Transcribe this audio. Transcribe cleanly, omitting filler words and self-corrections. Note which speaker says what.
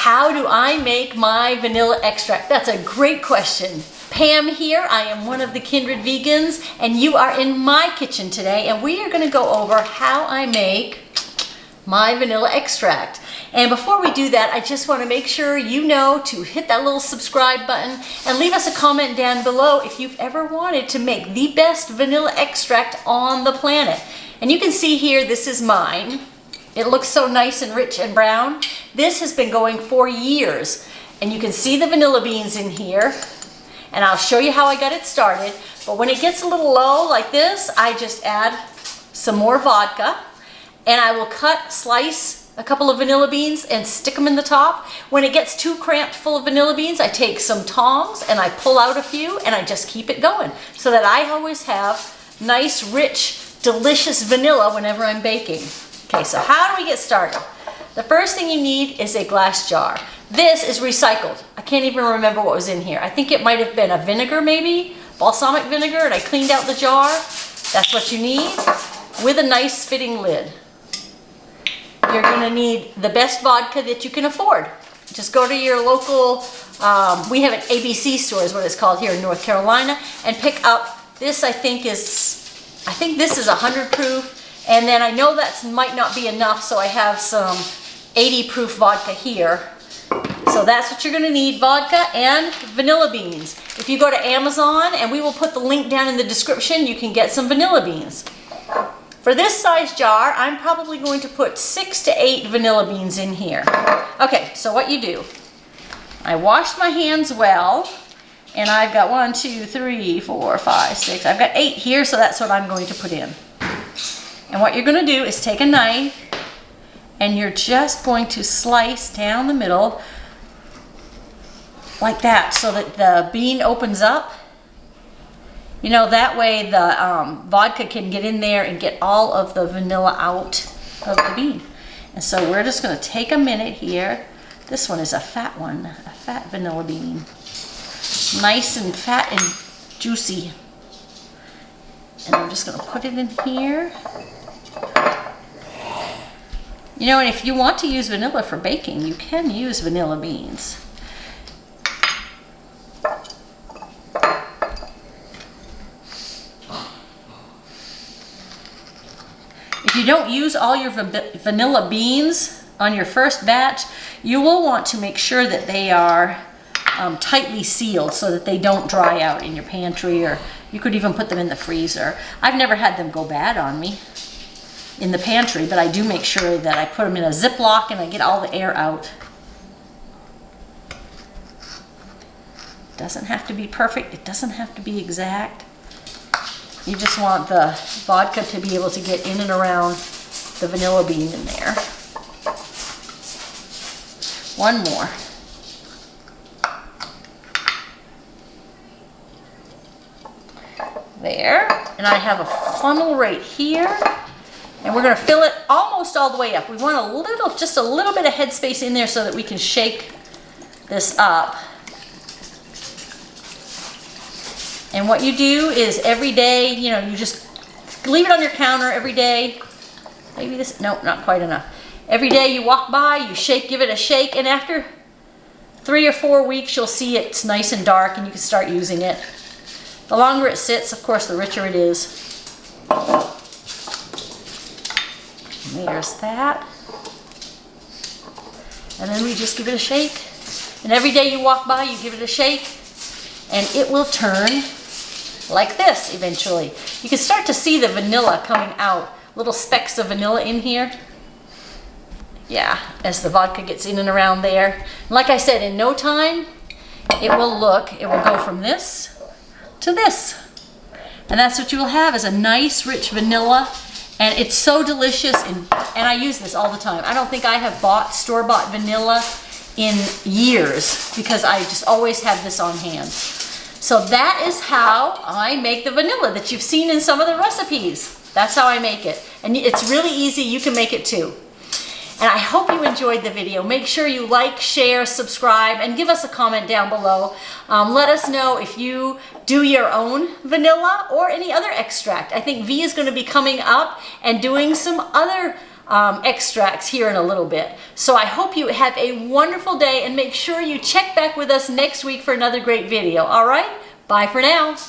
Speaker 1: How do I make my vanilla extract? That's a great question. Pam here, I am one of the Kindred Vegans, and you are in my kitchen today, and we are going to go over how I make my vanilla extract. And before we do that, I just want to make sure you know to hit that little subscribe button and leave us a comment down below if you've ever wanted to make the best vanilla extract on the planet. And you can see here, this is mine. It looks so nice and rich and brown. This has been going for years, and you can see the vanilla beans in here, and I'll show you how I got it started. But when it gets a little low like this, I just add some more vodka, and I will slice a couple of vanilla beans and stick them in the top. When it gets too cramped full of vanilla beans, I take some tongs and I pull out a few, and I just keep it going so that I always have nice, rich, delicious vanilla whenever I'm baking. Okay, so how do we get started? The first thing you need is a glass jar. This is recycled. I can't even remember what was in here. I think it might have been a vinegar maybe, balsamic vinegar, and I cleaned out the jar. That's what you need, with a nice fitting lid. You're gonna need the best vodka that you can afford. Just go to your local, we have an ABC store is what it's called here in North Carolina, and pick up, this I think this is 100 proof. And then I know that might not be enough, so I have some 80 proof vodka here. So that's what you're gonna need, vodka and vanilla beans. If you go to Amazon, and we will put the link down in the description, you can get some vanilla beans. For this size jar, I'm probably going to put 6 to 8 vanilla beans in here. Okay, so what you do, I washed my hands well, and I've got 1, 2, 3, 4, 5, 6, I've got 8 here, so that's what I'm going to put in. And what you're going to do is take a knife, and you're just going to slice down the middle like that so that the bean opens up. You know, that way the vodka can get in there and get all of the vanilla out of the bean. And so we're just going to take a minute here. This one is a fat one, a fat vanilla bean. Nice and fat and juicy. And I'm just going to put it in here. You know, and if you want to use vanilla for baking, you can use vanilla beans. If you don't use all your vanilla beans on your first batch, you will want to make sure that they are tightly sealed so that they don't dry out in your pantry, or you could even put them in the freezer. I've never had them go bad on me in the pantry, but I do make sure that I put them in a Ziploc and I get all the air out. It doesn't have to be perfect. It doesn't have to be exact. You just want the vodka to be able to get in and around the vanilla bean in there. One more. There. And I have a funnel right here. And we're going to fill it almost all the way up. We want just a little bit of headspace in there so that we can shake this up. And what you do is every day, you know, you just leave it on your counter every day. Maybe this, no, not quite enough. Every day you walk by, you shake, give it a shake, and after 3 or 4 weeks, you'll see it's nice and dark and you can start using it. The longer it sits, of course, the richer it is. There's that. And then we just give it a shake. And every day you walk by, you give it a shake, and it will turn like this eventually. You can start to see the vanilla coming out, little specks of vanilla in here. Yeah, as the vodka gets in and around there. Like I said, in no time, it will go from this to this. And that's what you will have, is a nice rich vanilla. And it's so delicious, and I use this all the time. I don't think I have bought store-bought vanilla in years because I just always have this on hand. So that is how I make the vanilla that you've seen in some of the recipes. That's how I make it. And it's really easy. You can make it too. And I hope you enjoyed the video. Make sure you like, share, subscribe, and give us a comment down below. Let us know if you do your own vanilla or any other extract. I think V is going to be coming up and doing some other extracts here in a little bit. So I hope you have a wonderful day, and make sure you check back with us next week for another great video. All right? Bye for now.